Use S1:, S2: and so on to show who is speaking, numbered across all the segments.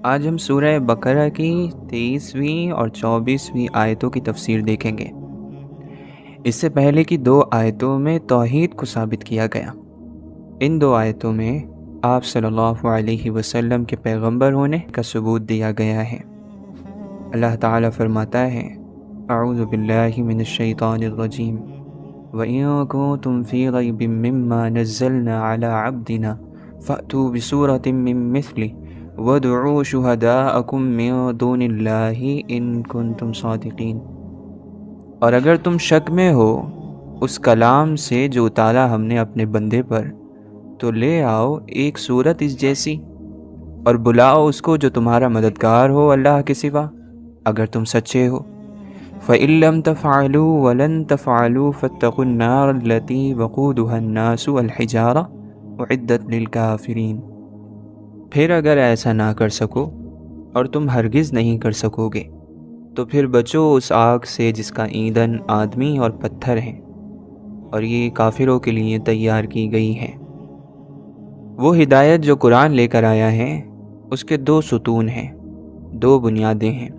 S1: آج ہم سورہ بقرہ کی 23ویں اور 24ویں آیتوں کی تفسیر دیکھیں گے۔ اس سے پہلے کی 2 آیتوں میں توحید کو ثابت کیا گیا۔ ان 2 آیتوں میں آپ صلی اللہ علیہ وسلم کے پیغمبر ہونے کا ثبوت دیا گیا ہے۔ اللہ تعالیٰ فرماتا ہے: اعوذ باللہ من الشیطان الرجیم وَإِن كُنتُمْ فِي رَيْبٍ مِّمَّا نَزَّلْنَا عَلَىٰ عَبْدِنَا فَأْتُوا بِسُورَةٍ مِّن مِّثْلِهِ وَادْعُوا شُهَدَاءَكُم مِّن دُونِ اللَّهِ إِن كُنتُمْ صَادِقِينَ۔ اور اگر تم شک میں ہو اس کلام سے جو اتارا ہم نے اپنے بندے پر، تو لے آؤ ایک صورت اس جیسی اور بلاؤ اس کو جو تمہارا مددگار ہو اللہ کے سوا، اگر تم سچے ہو۔ فَإِن لَّمْ تَفْعَلُوا وَلَن تَفْعَلُوا فَاتَّقُوا النَّارَ الَّتِي وَقُودُهَا النَّاسُ وَالْحِجَارَةُ أُعِدَّتْ لِلْكَافِرِينَ۔ پھر اگر ایسا نہ کر سکو اور تم ہرگز نہیں کر سکو گے، تو پھر بچو اس آگ سے جس کا ایندھن آدمی اور پتھر ہیں، اور یہ کافروں کے لیے تیار کی گئی ہے۔ وہ ہدایت جو قرآن لے کر آیا ہے، اس کے 2 ستون ہیں، 2 بنیادیں ہیں،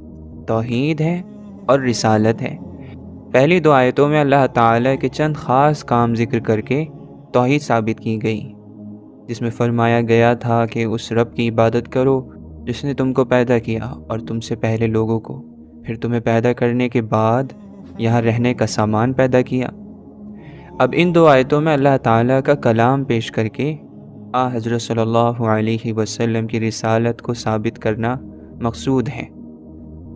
S1: توحید ہے اور رسالت ہے۔ پہلی 2 آیتوں میں اللہ تعالیٰ کے چند خاص کام ذکر کر کے توحید ثابت کی گئی، جس میں فرمایا گیا تھا کہ اس رب کی عبادت کرو جس نے تم کو پیدا کیا اور تم سے پہلے لوگوں کو، پھر تمہیں پیدا کرنے کے بعد یہاں رہنے کا سامان پیدا کیا۔ اب ان 2 آیتوں میں اللہ تعالیٰ کا کلام پیش کر کے حضرت صلی اللہ علیہ وسلم کی رسالت کو ثابت کرنا مقصود ہے،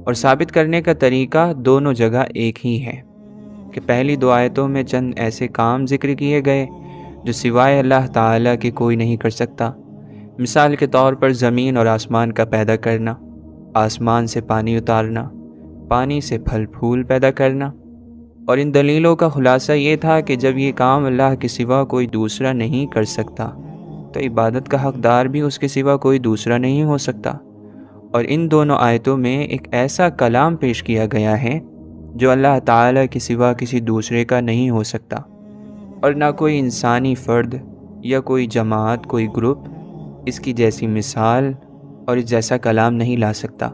S1: اور ثابت کرنے کا طریقہ دونوں جگہ ایک ہی ہے کہ پہلی 2 آیتوں میں چند ایسے کام ذکر کیے گئے جو سوائے اللہ تعالیٰ کے کوئی نہیں کر سکتا۔ مثال کے طور پر زمین اور آسمان کا پیدا کرنا، آسمان سے پانی اتارنا، پانی سے پھل پھول پیدا کرنا۔ اور ان دلیلوں کا خلاصہ یہ تھا کہ جب یہ کام اللہ کے سوا کوئی دوسرا نہیں کر سکتا، تو عبادت کا حقدار بھی اس کے سوا کوئی دوسرا نہیں ہو سکتا۔ اور ان دونوں آیتوں میں ایک ایسا کلام پیش کیا گیا ہے جو اللہ تعالیٰ کے سوا کسی دوسرے کا نہیں ہو سکتا، اور نہ کوئی انسانی فرد یا کوئی جماعت، کوئی گروپ اس کی جیسی مثال اور اس جیسا کلام نہیں لا سکتا۔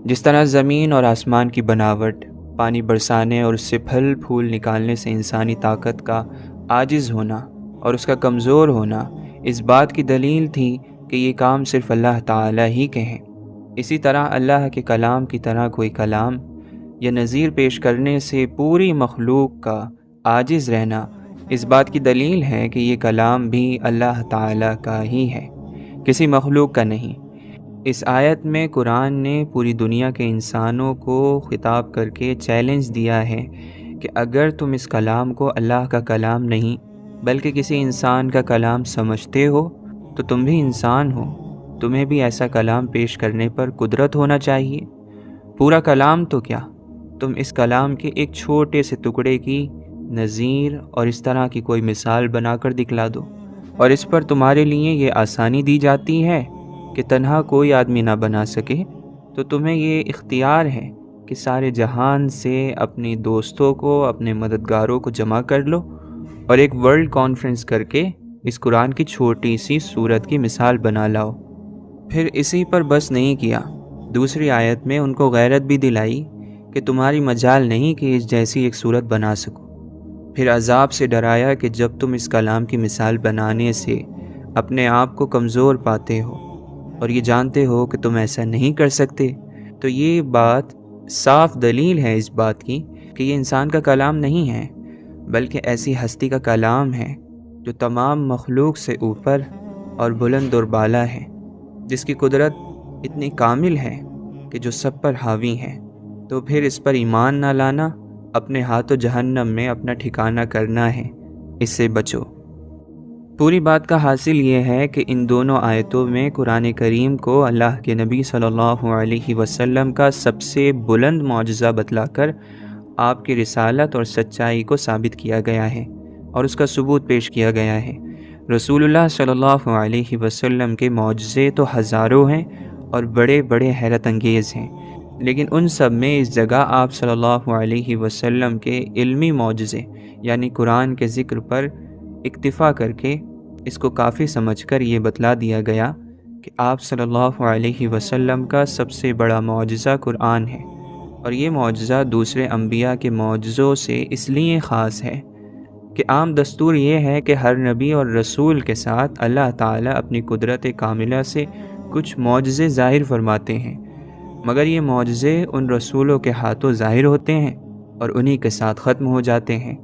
S1: جس طرح زمین اور آسمان کی بناوٹ، پانی برسانے اور اس سے پھل پھول نکالنے سے انسانی طاقت کا عاجز ہونا اور اس کا کمزور ہونا اس بات کی دلیل تھی کہ یہ کام صرف اللہ تعالیٰ ہی کے ہیں، اسی طرح اللہ کے کلام کی طرح کوئی کلام یا نظیر پیش کرنے سے پوری مخلوق کا عاجز رہنا اس بات کی دلیل ہے کہ یہ کلام بھی اللہ تعالیٰ کا ہی ہے، کسی مخلوق کا نہیں۔ اس آیت میں قرآن نے پوری دنیا کے انسانوں کو خطاب کر کے چیلنج دیا ہے کہ اگر تم اس کلام کو اللہ کا کلام نہیں بلکہ کسی انسان کا کلام سمجھتے ہو تو تم بھی انسان ہو، تمہیں بھی ایسا کلام پیش کرنے پر قدرت ہونا چاہیے۔ پورا کلام تو کیا، تم اس کلام کے ایک چھوٹے سے ٹکڑے کی نظیر اور اس طرح کی کوئی مثال بنا کر دکھلا دو، اور اس پر تمہارے لیے یہ آسانی دی جاتی ہے کہ تنہا کوئی آدمی نہ بنا سکے، تو تمہیں یہ اختیار ہے کہ سارے جہان سے اپنے دوستوں کو، اپنے مددگاروں کو جمع کر لو اور ایک ورلڈ کانفرنس کر کے اس قرآن کی چھوٹی سی صورت کی مثال بنا لاؤ۔ پھر اسی پر بس نہیں کیا، دوسری آیت میں ان کو غیرت بھی دلائی کہ تمہاری مجال نہیں کہ اس جیسی ایک صورت بنا سکو۔ پھر عذاب سے ڈرایا کہ جب تم اس کلام کی مثال بنانے سے اپنے آپ کو کمزور پاتے ہو اور یہ جانتے ہو کہ تم ایسا نہیں کر سکتے، تو یہ بات صاف دلیل ہے اس بات کی کہ یہ انسان کا کلام نہیں ہے بلکہ ایسی ہستی کا کلام ہے جو تمام مخلوق سے اوپر اور بلند اور بالا ہے، جس کی قدرت اتنی کامل ہے کہ جو سب پر حاوی ہے۔ تو پھر اس پر ایمان نہ لانا اپنے ہاتھوں جہنم میں اپنا ٹھکانہ کرنا ہے، اس سے بچو۔ پوری بات کا حاصل یہ ہے کہ ان دونوں آیتوں میں قرآن کریم کو اللہ کے نبی صلی اللہ علیہ وسلم کا سب سے بلند معجزہ بتلا کر آپ کی رسالت اور سچائی کو ثابت کیا گیا ہے اور اس کا ثبوت پیش کیا گیا ہے۔ رسول اللہ صلی اللہ علیہ وسلم کے معجزے تو ہزاروں ہیں اور بڑے بڑے حیرت انگیز ہیں، لیکن ان سب میں اس جگہ آپ صلی اللہ علیہ وسلم کے علمی معجزے یعنی قرآن کے ذکر پر اکتفا کر کے اس کو کافی سمجھ کر یہ بتلا دیا گیا کہ آپ صلی اللہ علیہ وسلم کا سب سے بڑا معجزہ قرآن ہے، اور یہ معجزہ دوسرے انبیاء کے معجزوں سے اس لیے خاص ہے کہ عام دستور یہ ہے کہ ہر نبی اور رسول کے ساتھ اللہ تعالیٰ اپنی قدرت کاملہ سے کچھ معجزے ظاہر فرماتے ہیں، مگر یہ معجزے ان رسولوں کے ہاتھوں ظاہر ہوتے ہیں اور انہی کے ساتھ ختم ہو جاتے ہیں۔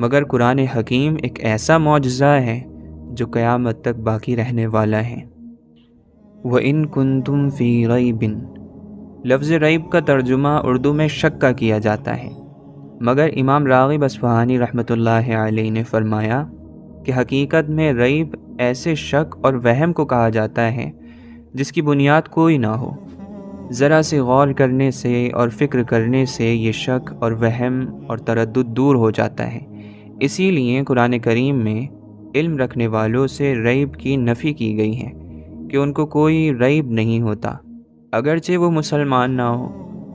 S1: مگر قرآن حکیم ایک ایسا معجزہ ہے جو قیامت تک باقی رہنے والا ہے۔ وَإِن كُنتُمْ فِي رَيْبٍ، لفظ ریب کا ترجمہ اردو میں شک کا کیا جاتا ہے، مگر امام راغب اصفہانی رحمۃ اللہ علیہ نے فرمایا کہ حقیقت میں ریب ایسے شک اور وہم کو کہا جاتا ہے جس کی بنیاد کوئی نہ ہو۔ ذرا سے غور کرنے سے اور فکر کرنے سے یہ شک اور وہم اور تردد دور ہو جاتا ہے۔ اسی لیے قرآن کریم میں علم رکھنے والوں سے ریب کی نفی کی گئی ہے کہ ان کو کوئی ریب نہیں ہوتا، اگرچہ وہ مسلمان نہ ہو،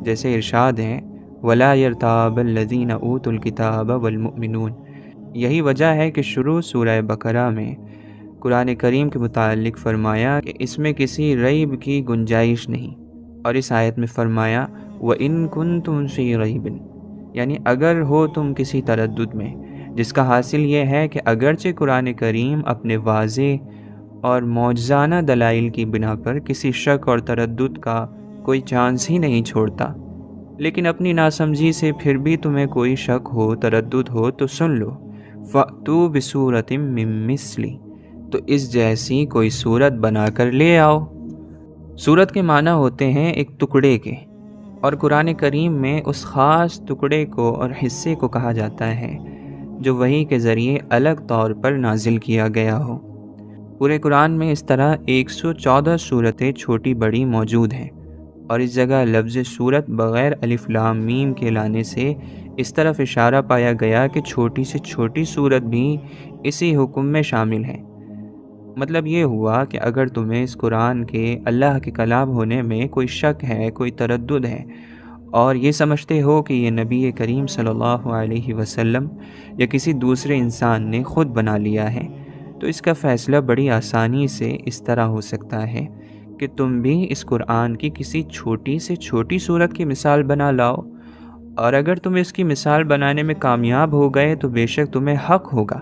S1: جیسے ارشاد ہے وَلَا يَرْتَابَ الَّذِينَ أُوتُوا الْكِتَابَ وَالْمُؤْمِنُونَ۔ یہی وجہ ہے کہ شروع سورہ بقرہ میں قرآن کریم کے متعلق فرمایا کہ اس میں کسی ریب کی گنجائش نہیں، اور اس آیت میں فرمایا وَإِن كُنتُمْ فِي رَيْبٍ، یعنی اگر ہو تم کسی تردد میں، جس کا حاصل یہ ہے کہ اگرچہ قرآن کریم اپنے واضح اور معجزانہ دلائل کی بنا پر کسی شک اور تردد کا کوئی چانس ہی نہیں چھوڑتا، لیکن اپنی ناسمجھی سے پھر بھی تمہیں کوئی شک ہو، تردد ہو تو سن لو فَأْتُوا بِسُورَةٍ مِّن مِّثْلِهِ، تو اس جیسی کوئی صورت بنا کر لے آؤ۔ صورت کے معنی ہوتے ہیں ایک ٹکڑے کے، اور قرآن کریم میں اس خاص ٹکڑے کو اور حصے کو کہا جاتا ہے جو وحی کے ذریعے الگ طور پر نازل کیا گیا ہو۔ پورے قرآن میں اس طرح 114 صورتیں چھوٹی بڑی موجود ہیں، اور اس جگہ لفظ صورت بغیر الف لام میم کے لانے سے اس طرف اشارہ پایا گیا کہ چھوٹی سے چھوٹی صورت بھی اسی حکم میں شامل ہے۔ مطلب یہ ہوا کہ اگر تمہیں اس قرآن کے اللہ کے کلام ہونے میں کوئی شک ہے، کوئی تردد ہے، اور یہ سمجھتے ہو کہ یہ نبی کریم صلی اللہ علیہ وسلم یا کسی دوسرے انسان نے خود بنا لیا ہے، تو اس کا فیصلہ بڑی آسانی سے اس طرح ہو سکتا ہے کہ تم بھی اس قرآن کی کسی چھوٹی سے چھوٹی صورت کی مثال بنا لاؤ، اور اگر تم اس کی مثال بنانے میں کامیاب ہو گئے تو بے شک تمہیں حق ہوگا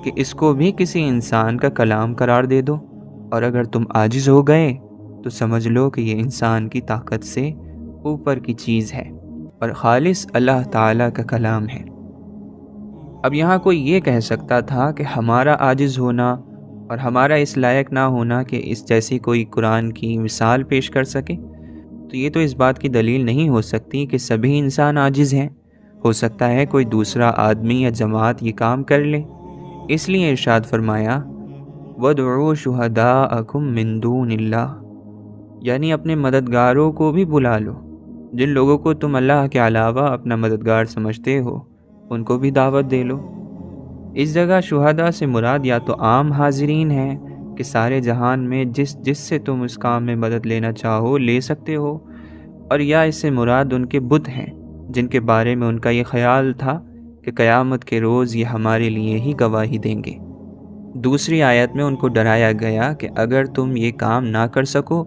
S1: کہ اس کو بھی کسی انسان کا کلام قرار دے دو، اور اگر تم عاجز ہو گئے تو سمجھ لو کہ یہ انسان کی طاقت سے اوپر کی چیز ہے اور خالص اللہ تعالیٰ کا کلام ہے۔ اب یہاں کوئی یہ کہہ سکتا تھا کہ ہمارا عاجز ہونا اور ہمارا اس لائق نہ ہونا کہ اس جیسی کوئی قرآن کی مثال پیش کر سکے، تو یہ تو اس بات کی دلیل نہیں ہو سکتی کہ سبھی انسان عاجز ہیں۔ ہو سکتا ہے کوئی دوسرا آدمی یا جماعت یہ کام کر لے، اس لیے ارشاد فرمایا وَادْعُوا شُهَدَاءَكُم مِّن دُونِ اللَّهِ، یعنی اپنے مددگاروں کو بھی بلا لو، جن لوگوں کو تم اللہ کے علاوہ اپنا مددگار سمجھتے ہو، ان کو بھی دعوت دے لو۔ اس جگہ شہداء سے مراد یا تو عام حاضرین ہیں کہ سارے جہان میں جس سے تم اس کام میں مدد لینا چاہو لے سکتے ہو، اور یا اس سے مراد ان کے بت ہیں جن کے بارے میں ان کا یہ خیال تھا کہ قیامت کے روز یہ ہمارے لیے ہی گواہی دیں گے۔ دوسری آیت میں ان کو ڈرایا گیا کہ اگر تم یہ کام نہ کر سکو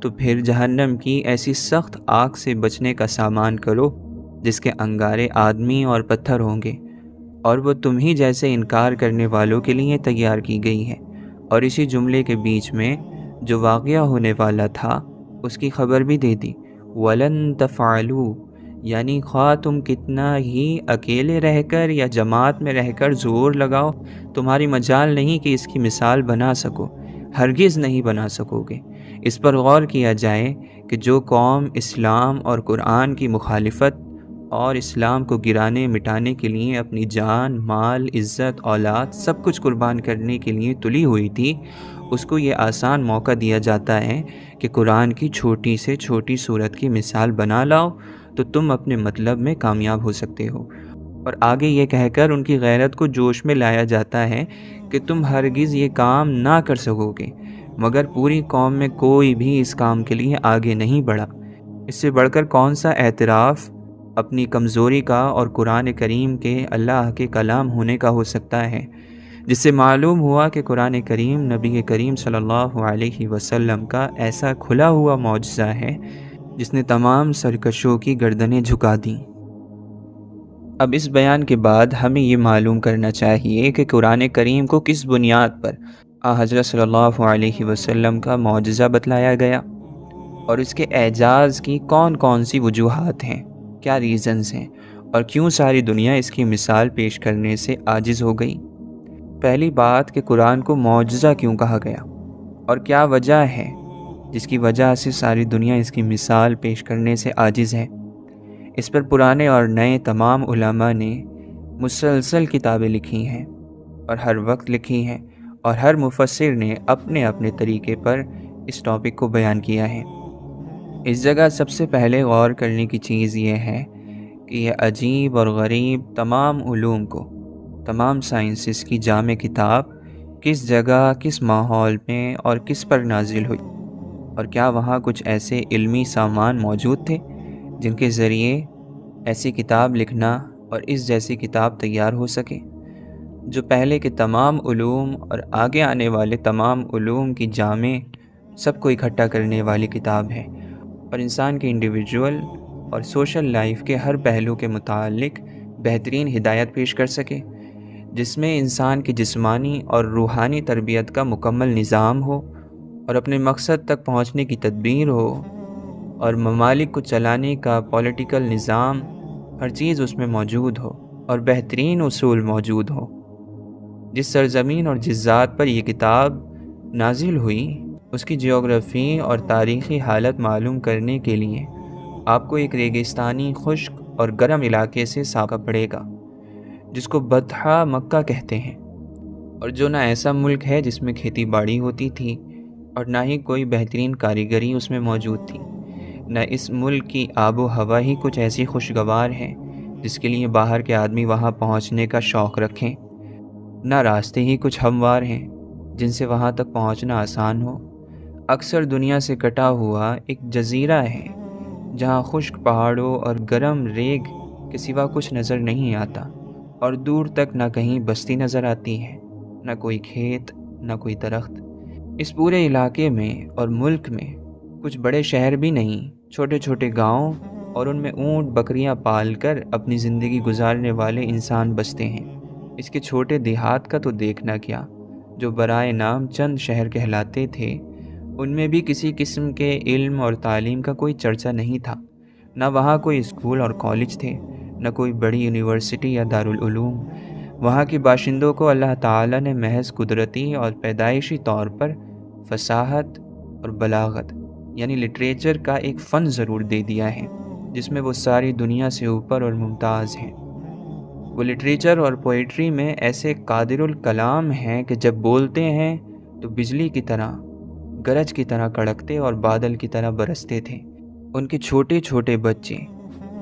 S1: تو پھر جہنم کی ایسی سخت آگ سے بچنے کا سامان کرو جس کے انگارے آدمی اور پتھر ہوں گے، اور وہ تم ہی جیسے انکار کرنے والوں کے لیے تیار کی گئی ہے۔ اور اسی جملے کے بیچ میں جو واقعہ ہونے والا تھا اس کی خبر بھی دے دی وَلَن تَفْعَلُوا، یعنی خواہ تم کتنا ہی اکیلے رہ کر یا جماعت میں رہ کر زور لگاؤ، تمہاری مجال نہیں کہ اس کی مثال بنا سکو، ہرگز نہیں بنا سکو گے۔ اس پر غور کیا جائے کہ جو قوم اسلام اور قرآن کی مخالفت اور اسلام کو گرانے مٹانے کے لیے اپنی جان، مال، عزت، اولاد سب کچھ قربان کرنے کے لیے تلی ہوئی تھی، اس کو یہ آسان موقع دیا جاتا ہے کہ قرآن کی چھوٹی سے چھوٹی صورت کی مثال بنا لاؤ تو تم اپنے مطلب میں کامیاب ہو سکتے ہو، اور آگے یہ کہہ کر ان کی غیرت کو جوش میں لایا جاتا ہے کہ تم ہرگز یہ کام نہ کر سکو گے، مگر پوری قوم میں کوئی بھی اس کام کے لیے آگے نہیں بڑھا۔ اس سے بڑھ کر کون سا اعتراف اپنی کمزوری کا اور قرآن کریم کے اللہ کے کلام ہونے کا ہو سکتا ہے؟ جس سے معلوم ہوا کہ قرآن کریم نبی کریم صلی اللہ علیہ وسلم کا ایسا کھلا ہوا معجزہ ہے جس نے تمام سرکشوں کی گردنیں جھکا دیں۔ اب اس بیان کے بعد ہمیں یہ معلوم کرنا چاہیے کہ قرآن کریم کو کس بنیاد پر حضرت صلی اللہ علیہ وسلم کا معجزہ بتلایا گیا اور اس کے اعجاز کی کون کون سی وجوہات ہیں، کیا ریزنز ہیں، اور کیوں ساری دنیا اس کی مثال پیش کرنے سے عاجز ہو گئی۔ پہلی بات کہ قرآن کو معجزہ کیوں کہا گیا اور کیا وجہ ہے جس کی وجہ سے ساری دنیا اس کی مثال پیش کرنے سے عاجز ہے۔ اس پر پرانے اور نئے تمام علماء نے مسلسل کتابیں لکھی ہیں اور ہر وقت لکھی ہیں، اور ہر مفسر نے اپنے اپنے طریقے پر اس ٹاپک کو بیان کیا ہے۔ اس جگہ سب سے پہلے غور کرنے کی چیز یہ ہے کہ یہ عجیب اور غریب تمام علوم کو، تمام سائنسز کی جامع کتاب کس جگہ، کس ماحول میں اور کس پر نازل ہوئی، اور کیا وہاں کچھ ایسے علمی سامان موجود تھے جن کے ذریعے ایسی کتاب لکھنا اور اس جیسی کتاب تیار ہو سکے، جو پہلے کے تمام علوم اور آگے آنے والے تمام علوم کی جامع سب کو اکٹھا کرنے والی کتاب ہے، اور انسان کے انڈیویجول اور سوشل لائف کے ہر پہلو کے متعلق بہترین ہدایت پیش کر سکے، جس میں انسان کی جسمانی اور روحانی تربیت کا مکمل نظام ہو، اور اپنے مقصد تک پہنچنے کی تدبیر ہو، اور ممالک کو چلانے کا پولیٹیکل نظام، ہر چیز اس میں موجود ہو، اور بہترین اصول موجود ہو۔ جس سرزمین اور جس ذات پر یہ کتاب نازل ہوئی، اس کی جیوگرافی اور تاریخی حالت معلوم کرنے کے لیے آپ کو ایک ریگستانی، خشک اور گرم علاقے سے ساکا پڑے گا، جس کو بطحا مکہ کہتے ہیں، اور جو نہ ایسا ملک ہے جس میں کھیتی باڑی ہوتی تھی، اور نہ ہی کوئی بہترین کاریگری اس میں موجود تھی، نہ اس ملک کی آب و ہوا ہی کچھ ایسی خوشگوار ہے جس کے لیے باہر کے آدمی وہاں پہنچنے کا شوق رکھیں، نہ راستے ہی کچھ ہموار ہیں جن سے وہاں تک پہنچنا آسان ہو۔ اکثر دنیا سے کٹا ہوا ایک جزیرہ ہے جہاں خشک پہاڑوں اور گرم ریگ کے سوا کچھ نظر نہیں آتا، اور دور تک نہ کہیں بستی نظر آتی ہے، نہ کوئی کھیت، نہ کوئی درخت۔ اس پورے علاقے میں اور ملک میں کچھ بڑے شہر بھی نہیں، چھوٹے چھوٹے گاؤں، اور ان میں اونٹ بکریاں پال کر اپنی زندگی گزارنے والے انسان بستے ہیں۔ اس کے چھوٹے دیہات کا تو دیکھنا کیا، جو برائے نام چند شہر کہلاتے تھے، ان میں بھی کسی قسم کے علم اور تعلیم کا کوئی چرچہ نہیں تھا، نہ وہاں کوئی اسکول اور کالج تھے، نہ کوئی بڑی یونیورسٹی یا دارالعلوم۔ وہاں کے باشندوں کو اللہ تعالیٰ نے محض قدرتی اور پیدائشی طور پر فصاحت اور بلاغت یعنی لٹریچر کا ایک فن ضرور دے دیا ہے، جس میں وہ ساری دنیا سے اوپر اور ممتاز ہیں۔ وہ لٹریچر اور پوئٹری میں ایسے قادر الکلام ہیں کہ جب بولتے ہیں تو بجلی کی طرح، گرج کی طرح کڑکتے اور بادل کی طرح برستے تھے۔ ان کے چھوٹے چھوٹے بچے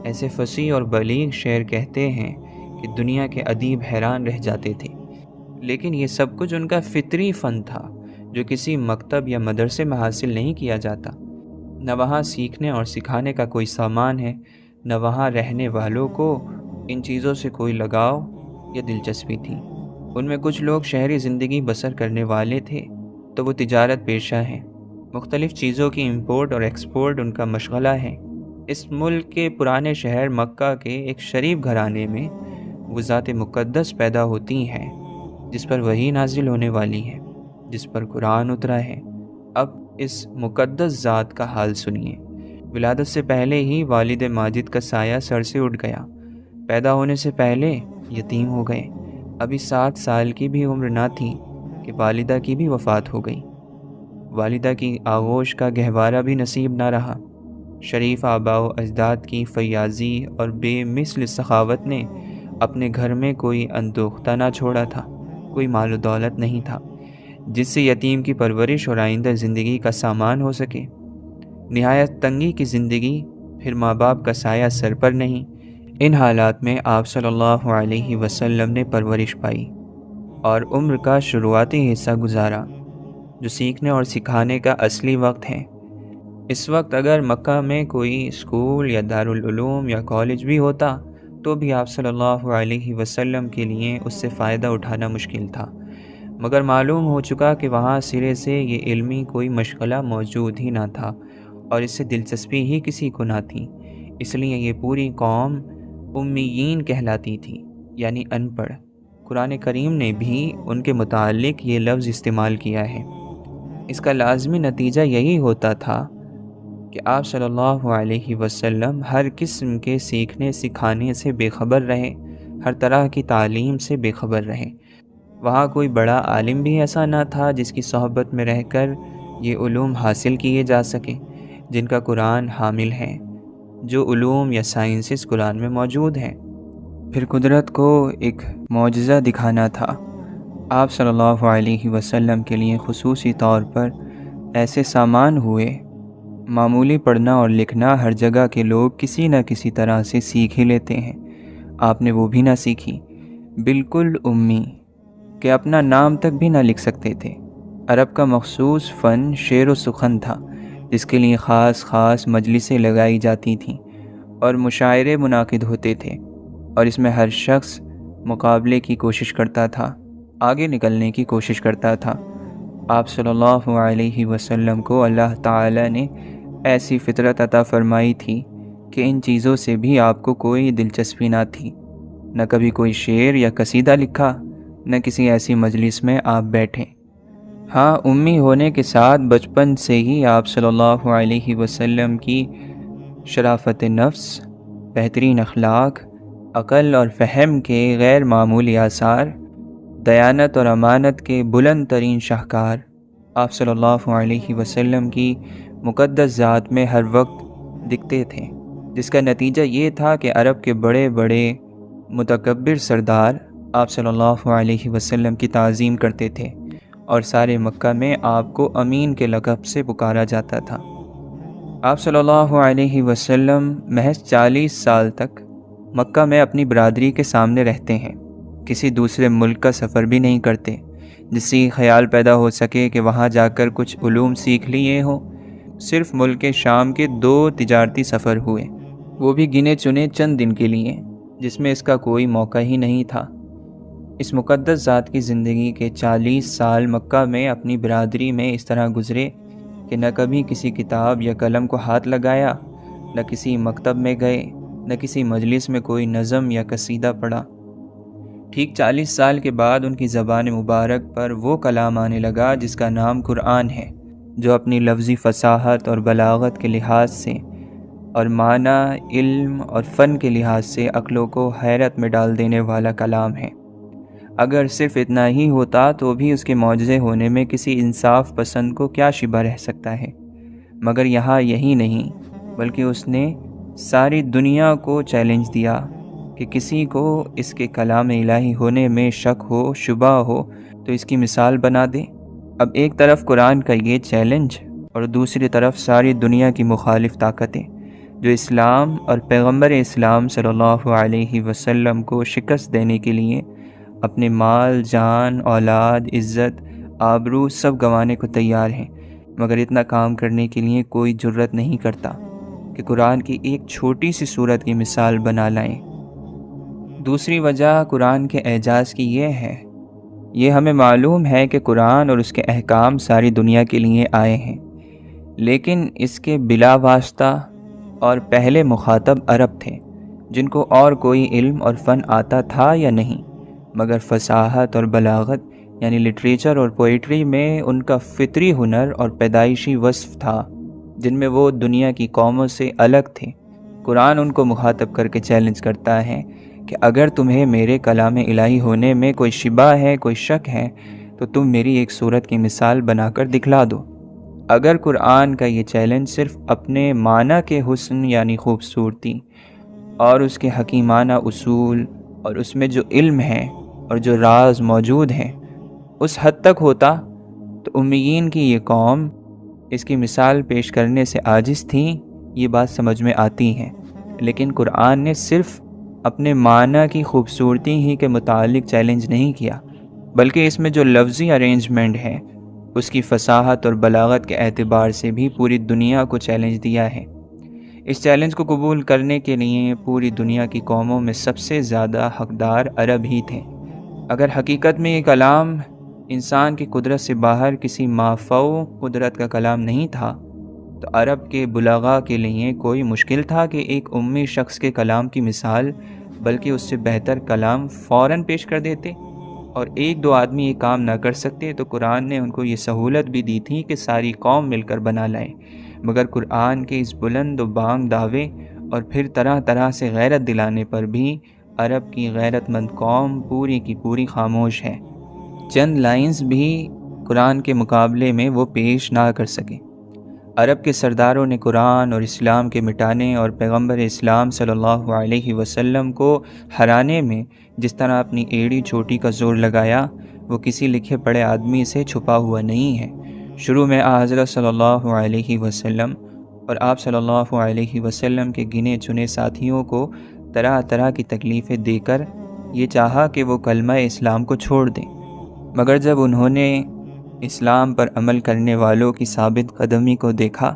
S1: ایسے فصیح اور بلیغ شعر کہتے ہیں کہ دنیا کے ادیب حیران رہ جاتے تھے۔ لیکن یہ سب کچھ ان کا فطری فن تھا، جو کسی مکتب یا مدرسے میں حاصل نہیں کیا جاتا۔ نہ وہاں سیکھنے اور سکھانے کا کوئی سامان ہے، نہ وہاں رہنے والوں کو ان چیزوں سے کوئی لگاؤ یا دلچسپی تھی۔ ان میں کچھ لوگ شہری زندگی بسر کرنے والے تھے تو وہ تجارت پیشہ ہیں، مختلف چیزوں کی امپورٹ اور ایکسپورٹ ان کا مشغلہ ہے۔ اس ملک کے پرانے شہر مکہ کے ایک شریف گھرانے میں وہ ذات مقدس پیدا ہوتی ہیں جس پر وحی نازل ہونے والی ہے، جس پر قرآن اترا ہے۔ اب اس مقدس ذات کا حال سنیے۔ ولادت سے پہلے ہی والد ماجد کا سایہ سر سے اٹھ گیا، پیدا ہونے سے پہلے یتیم ہو گئے، ابھی 7 سال کی بھی عمر نہ تھی کہ والدہ کی بھی وفات ہو گئی۔ والدہ کی آغوش کا گہوارہ بھی نصیب نہ رہا۔ شریف آباء و اجداد کی فیاضی اور بے مثل سخاوت نے اپنے گھر میں کوئی اندوختہ نہ چھوڑا تھا، کوئی مال و دولت نہیں تھا جس سے یتیم کی پرورش اور آئندہ زندگی کا سامان ہو سکے۔ نہایت تنگی کی زندگی، پھر ماں باپ کا سایہ سر پر نہیں۔ ان حالات میں آپ صلی اللہ علیہ وسلم نے پرورش پائی اور عمر کا شروعاتی حصہ گزارا، جو سیکھنے اور سکھانے کا اصلی وقت ہے۔ اس وقت اگر مکہ میں کوئی اسکول یا دارالعلوم یا کالج بھی ہوتا تو بھی آپ صلی اللہ علیہ وسلم کے لیے اس سے فائدہ اٹھانا مشکل تھا، مگر معلوم ہو چکا کہ وہاں سرے سے یہ علمی کوئی مشغلہ موجود ہی نہ تھا اور اس سے دلچسپی ہی کسی کو نہ تھی، اس لیے یہ پوری قوم امیین کہلاتی تھی، یعنی ان پڑھ۔ قرآن کریم نے بھی ان کے متعلق یہ لفظ استعمال کیا ہے۔ اس کا لازمی نتیجہ یہی ہوتا تھا کہ آپ صلی اللہ علیہ وسلم ہر قسم کے سیکھنے سکھانے سے بے خبر رہے، ہر طرح کی تعلیم سے بے خبر رہے۔ وہاں کوئی بڑا عالم بھی ایسا نہ تھا جس کی صحبت میں رہ کر یہ علوم حاصل کیے جا سکیں جن کا قرآن حامل ہے، جو علوم یا سائنسز قرآن میں موجود ہیں۔ پھر قدرت کو ایک معجزہ دکھانا تھا۔ آپ صلی اللہ علیہ وسلم کے لیے خصوصی طور پر ایسے سامان ہوئے۔ معمولی پڑھنا اور لکھنا ہر جگہ کے لوگ کسی نہ کسی طرح سے سیکھ ہی لیتے ہیں، آپ نے وہ بھی نہ سیکھی، بالکل امی کہ اپنا نام تک بھی نہ لکھ سکتے تھے۔ عرب کا مخصوص فن شعر و سخن تھا، جس کے لیے خاص مجلسیں لگائی جاتی تھیں اور مشاعرے منعقد ہوتے تھے، اور اس میں ہر شخص مقابلے کی کوشش کرتا تھا، آگے نکلنے کی کوشش کرتا تھا۔ آپ صلی اللہ علیہ وسلم کو اللہ تعالی نے ایسی فطرت عطا فرمائی تھی کہ ان چیزوں سے بھی آپ کو کوئی دلچسپی نہ تھی، نہ کبھی کوئی شعر یا قصیدہ لکھا، نہ کسی ایسی مجلس میں آپ بیٹھے۔ ہاں، امی ہونے کے ساتھ بچپن سے ہی آپ صلی اللہ علیہ وسلم کی شرافت نفس، بہترین اخلاق، عقل اور فہم کے غیر معمولی آثار، دیانت اور امانت کے بلند ترین شاہکار آپ صلی اللہ علیہ وسلم کی مقدس ذات میں ہر وقت دکھتے تھے، جس کا نتیجہ یہ تھا کہ عرب کے بڑے بڑے متکبر سردار آپ صلی اللہ علیہ وسلم کی تعظیم کرتے تھے، اور سارے مکہ میں آپ کو امین کے لقب سے پکارا جاتا تھا۔ آپ صلی اللہ علیہ وسلم محض 40 سال تک مکہ میں اپنی برادری کے سامنے رہتے ہیں، کسی دوسرے ملک کا سفر بھی نہیں کرتے، جس سے یہ خیال پیدا ہو سکے کہ وہاں جا کر کچھ علوم سیکھ لیے ہوں۔ صرف ملک شام کے 2 تجارتی سفر ہوئے، وہ بھی گنے چنے چند دن کے لیے، جس میں اس کا کوئی موقع ہی نہیں تھا۔ اس مقدس ذات کی زندگی کے 40 سال مکہ میں اپنی برادری میں اس طرح گزرے کہ نہ کبھی کسی کتاب یا قلم کو ہاتھ لگایا، نہ کسی مکتب میں گئے، نہ کسی مجلس میں کوئی نظم یا قصیدہ پڑھا۔ ٹھیک 40 سال کے بعد ان کی زبان مبارک پر وہ کلام آنے لگا جس کا نام قرآن ہے، جو اپنی لفظی فصاحت اور بلاغت کے لحاظ سے اور معنی، علم اور فن کے لحاظ سے عقلوں کو حیرت میں ڈال دینے والا کلام ہے۔ اگر صرف اتنا ہی ہوتا تو بھی اس کے معجزے ہونے میں کسی انصاف پسند کو کیا شبہ رہ سکتا ہے، مگر یہاں یہی نہیں، بلکہ اس نے ساری دنیا کو چیلنج دیا کہ کسی کو اس کے کلام الہی ہونے میں شک ہو، شبہ ہو تو اس کی مثال بنا دے۔ اب ایک طرف قرآن کا یہ چیلنج اور دوسری طرف ساری دنیا کی مخالف طاقتیں جو اسلام اور پیغمبر اسلام صلی اللہ علیہ وسلم کو شکست دینے کے لیے اپنے مال، جان، اولاد، عزت، آبرو سب گنوانے کو تیار ہیں، مگر اتنا کام کرنے کے لیے کوئی جرت نہیں کرتا کہ قرآن کی ایک چھوٹی سی صورت کی مثال بنا لائیں۔ دوسری وجہ قرآن کے اعجاز کی یہ ہے، یہ ہمیں معلوم ہے کہ قرآن اور اس کے احکام ساری دنیا کے لیے آئے ہیں، لیکن اس کے بلا واسطہ اور پہلے مخاطب عرب تھے، جن کو اور کوئی علم اور فن آتا تھا یا نہیں، مگر فصاحت اور بلاغت یعنی لٹریچر اور پوئٹری میں ان کا فطری ہنر اور پیدائشی وصف تھا، جن میں وہ دنیا کی قوموں سے الگ تھے۔ قرآن ان کو مخاطب کر کے چیلنج کرتا ہے کہ اگر تمہیں میرے کلام الہی ہونے میں کوئی شبہ ہے، کوئی شک ہے، تو تم میری ایک صورت کی مثال بنا کر دکھلا دو۔ اگر قرآن کا یہ چیلنج صرف اپنے معنی کے حسن یعنی خوبصورتی اور اس کے حکیمانہ اصول اور اس میں جو علم ہے اور جو راز موجود ہیں اس حد تک ہوتا تو امیین کی یہ قوم اس کی مثال پیش کرنے سے عاجز تھی، یہ بات سمجھ میں آتی ہے۔ لیکن قرآن نے صرف اپنے معنی کی خوبصورتی ہی کے متعلق چیلنج نہیں کیا، بلکہ اس میں جو لفظی ارینجمنٹ ہے اس کی فصاحت اور بلاغت کے اعتبار سے بھی پوری دنیا کو چیلنج دیا ہے۔ اس چیلنج کو قبول کرنے کے لیے پوری دنیا کی قوموں میں سب سے زیادہ حقدار عرب ہی تھے۔ اگر حقیقت میں یہ کلام انسان کی قدرت سے باہر کسی مافوق قدرت کا کلام نہیں تھا، تو عرب کے بلغاء کے لیے کوئی مشکل تھا کہ ایک امی شخص کے کلام کی مثال بلکہ اس سے بہتر کلام فوراً پیش کر دیتے؟ اور ایک دو آدمی یہ کام نہ کر سکتے تو قرآن نے ان کو یہ سہولت بھی دی تھی کہ ساری قوم مل کر بنا لائے۔ مگر قرآن کے اس بلند و بانگ دعوے اور پھر طرح طرح سے غیرت دلانے پر بھی عرب کی غیرت مند قوم پوری کی پوری خاموش ہے۔ چند لائنز بھی قرآن کے مقابلے میں وہ پیش نہ کر سکے۔ عرب کے سرداروں نے قرآن اور اسلام کے مٹانے اور پیغمبر اسلام صلی اللہ علیہ وسلم کو ہرانے میں جس طرح اپنی ایڑی چوٹی کا زور لگایا، وہ کسی لکھے پڑھے آدمی سے چھپا ہوا نہیں ہے۔ شروع میں حضرت صلی اللہ علیہ وسلم اور آپ صلی اللہ علیہ وسلم کے گنے چنے ساتھیوں کو طرح طرح کی تکلیفیں دے کر یہ چاہا کہ وہ کلمہ اسلام کو چھوڑ دیں، مگر جب انہوں نے اسلام پر عمل کرنے والوں کی ثابت قدمی کو دیکھا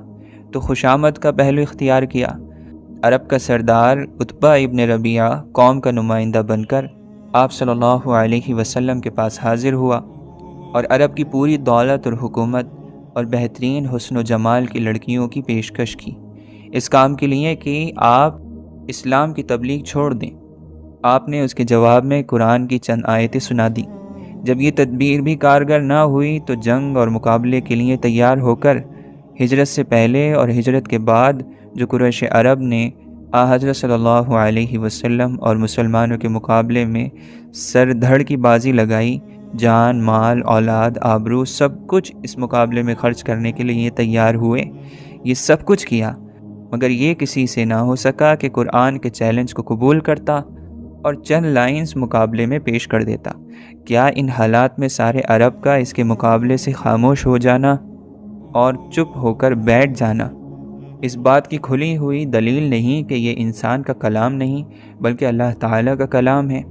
S1: تو خوشامد کا پہلو اختیار کیا۔ عرب کا سردار عتبہ ابن ربیعہ قوم کا نمائندہ بن کر آپ صلی اللہ علیہ وسلم کے پاس حاضر ہوا اور عرب کی پوری دولت اور حکومت اور بہترین حسن و جمال کی لڑکیوں کی پیشکش کی، اس کام کے لیے کہ آپ اسلام کی تبلیغ چھوڑ دیں۔ آپ نے اس کے جواب میں قرآن کی چند آیتیں سنا دی۔ جب یہ تدبیر بھی کارگر نہ ہوئی تو جنگ اور مقابلے کے لیے تیار ہو کر ہجرت سے پہلے اور ہجرت کے بعد جو قریش عرب نے حضرت صلی اللہ علیہ وسلم اور مسلمانوں کے مقابلے میں سر دھڑ کی بازی لگائی، جان، مال، اولاد، آبرو، سب کچھ اس مقابلے میں خرچ کرنے کے لیے تیار ہوئے، یہ سب کچھ کیا، مگر یہ کسی سے نہ ہو سکا کہ قرآن کے چیلنج کو قبول کرتا اور چند لائنز مقابلے میں پیش کر دیتا۔ کیا ان حالات میں سارے عرب کا اس کے مقابلے سے خاموش ہو جانا اور چپ ہو کر بیٹھ جانا اس بات کی کھلی ہوئی دلیل نہیں کہ یہ انسان کا کلام نہیں بلکہ اللہ تعالیٰ کا کلام ہے،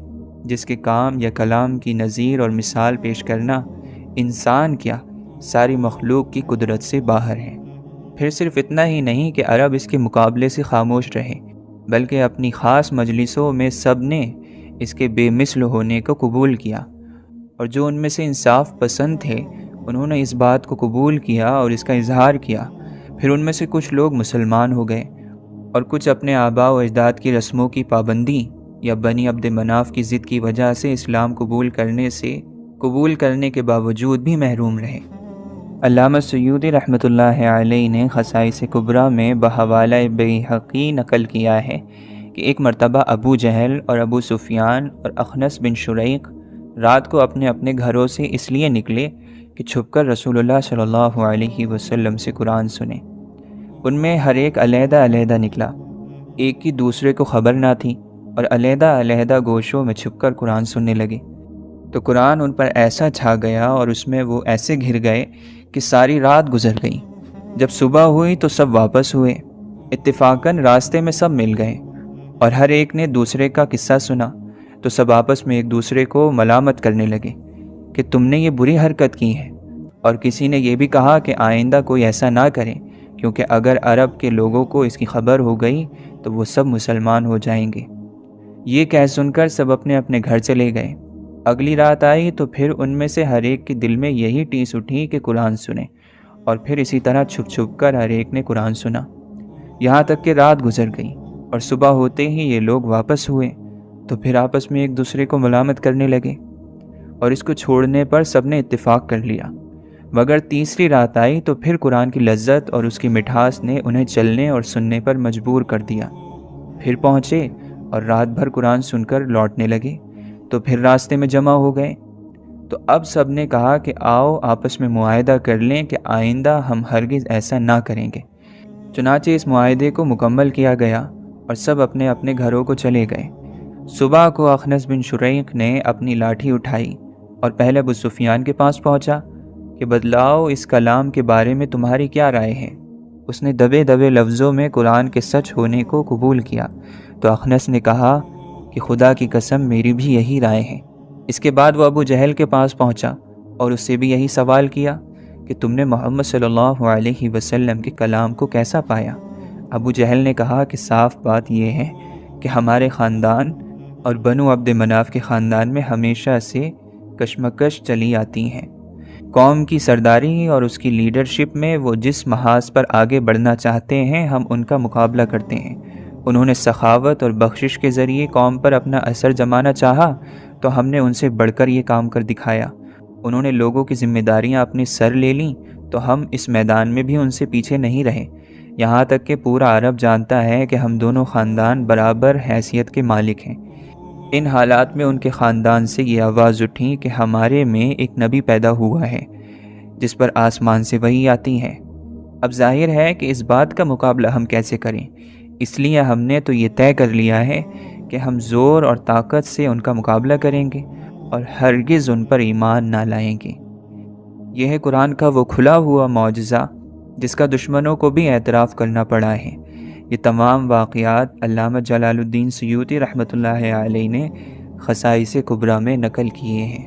S1: جس کے کام یا کلام کی نظیر اور مثال پیش کرنا انسان کیا ساری مخلوق کی قدرت سے باہر ہے؟ پھر صرف اتنا ہی نہیں کہ عرب اس کے مقابلے سے خاموش رہے، بلکہ اپنی خاص مجلسوں میں سب نے اس کے بے مثل ہونے کو قبول کیا، اور جو ان میں سے انصاف پسند تھے انہوں نے اس بات کو قبول کیا اور اس کا اظہار کیا۔ پھر ان میں سے کچھ لوگ مسلمان ہو گئے اور کچھ اپنے آباء و اجداد کی رسموں کی پابندی یا بنی عبد مناف کی ضد کی وجہ سے اسلام قبول کرنے کے باوجود بھی محروم رہے۔ علامہ سیوطی رحمۃ اللہ علیہ نے خصائص کبریٰ میں بحوالہ بیہقی نقل کیا ہے کہ ایک مرتبہ ابو جہل اور ابو سفیان اور اخنس بن شریق رات کو اپنے اپنے گھروں سے اس لیے نکلے کہ چھپ کر رسول اللہ صلی اللہ علیہ وسلم سے قرآن سنیں۔ ان میں ہر ایک علیحدہ علیحدہ نکلا، ایک کی دوسرے کو خبر نہ تھی، اور علیحدہ علیحدہ گوشوں میں چھپ کر قرآن سننے لگے۔ تو قرآن ان پر ایسا چھا گیا اور اس میں وہ ایسے گھر گئے کہ ساری رات گزر گئی۔ جب صبح ہوئی تو سب واپس ہوئے، اتفاقاً راستے میں سب مل گئے، اور ہر ایک نے دوسرے کا قصہ سنا تو سب آپس میں ایک دوسرے کو ملامت کرنے لگے کہ تم نے یہ بری حرکت کی ہے، اور کسی نے یہ بھی کہا کہ آئندہ کوئی ایسا نہ کرے، کیونکہ اگر عرب کے لوگوں کو اس کی خبر ہو گئی تو وہ سب مسلمان ہو جائیں گے۔ یہ کہہ سن کر سب اپنے اپنے گھر چلے گئے۔ اگلی رات آئی تو پھر ان میں سے ہر ایک کے دل میں یہی ٹیس اٹھی کہ قرآن سنیں، اور پھر اسی طرح چھپ چھپ کر ہر ایک نے قرآن سنا، یہاں تک کہ رات گزر گئی، اور صبح ہوتے ہی یہ لوگ واپس ہوئے تو پھر آپس میں ایک دوسرے کو ملامت کرنے لگے، اور اس کو چھوڑنے پر سب نے اتفاق کر لیا۔ مگر تیسری رات آئی تو پھر قرآن کی لذت اور اس کی مٹھاس نے انہیں چلنے اور سننے پر مجبور کر دیا۔ پھر پہنچے اور رات بھر قرآن سن کر لوٹنے لگے تو پھر راستے میں جمع ہو گئے۔ تو اب سب نے کہا کہ آؤ آپس میں معاہدہ کر لیں کہ آئندہ ہم ہرگز ایسا نہ کریں گے۔ چنانچہ اس معاہدے کو مکمل کیا گیا اور سب اپنے اپنے گھروں کو چلے گئے۔ صبح کو اخنس بن شریق نے اپنی لاٹھی اٹھائی اور پہلے ابو سفیان کے پاس پہنچا کہ بدلاؤ اس کلام کے بارے میں تمہاری کیا رائے ہے؟ اس نے دبے دبے لفظوں میں قرآن کے سچ ہونے کو قبول کیا تو اخنس نے کہا کہ خدا کی قسم میری بھی یہی رائے ہے۔ اس کے بعد وہ ابو جہل کے پاس پہنچا اور اس سے بھی یہی سوال کیا کہ تم نے محمد صلی اللہ علیہ وسلم کے کلام کو کیسا پایا؟ ابو جہل نے کہا کہ صاف بات یہ ہے کہ ہمارے خاندان اور بنو عبد مناف کے خاندان میں ہمیشہ سے کشمکش چلی آتی ہیں۔ قوم کی سرداری اور اس کی لیڈرشپ میں وہ جس محاذ پر آگے بڑھنا چاہتے ہیں ہم ان کا مقابلہ کرتے ہیں۔ انہوں نے سخاوت اور بخشش کے ذریعے قوم پر اپنا اثر جمانا چاہا تو ہم نے ان سے بڑھ کر یہ کام کر دکھایا۔ انہوں نے لوگوں کی ذمہ داریاں اپنے سر لے لیں تو ہم اس میدان میں بھی ان سے پیچھے نہیں رہے، یہاں تک کہ پورا عرب جانتا ہے کہ ہم دونوں خاندان برابر حیثیت کے مالک ہیں۔ ان حالات میں ان کے خاندان سے یہ آواز اٹھی کہ ہمارے میں ایک نبی پیدا ہوا ہے جس پر آسمان سے وحی آتی ہے۔ اب ظاہر ہے کہ اس بات کا مقابلہ ہم کیسے کریں، اس لیے ہم نے تو یہ طے کر لیا ہے کہ ہم زور اور طاقت سے ان کا مقابلہ کریں گے اور ہرگز ان پر ایمان نہ لائیں گے۔ یہ ہے قرآن کا وہ کھلا ہوا معجزہ جس کا دشمنوں کو بھی اعتراف کرنا پڑا ہے۔ یہ تمام واقعات علامہ جلال الدین سیوطی رحمۃ اللہ علیہ نے خصائص کبریٰ میں نقل کیے ہیں۔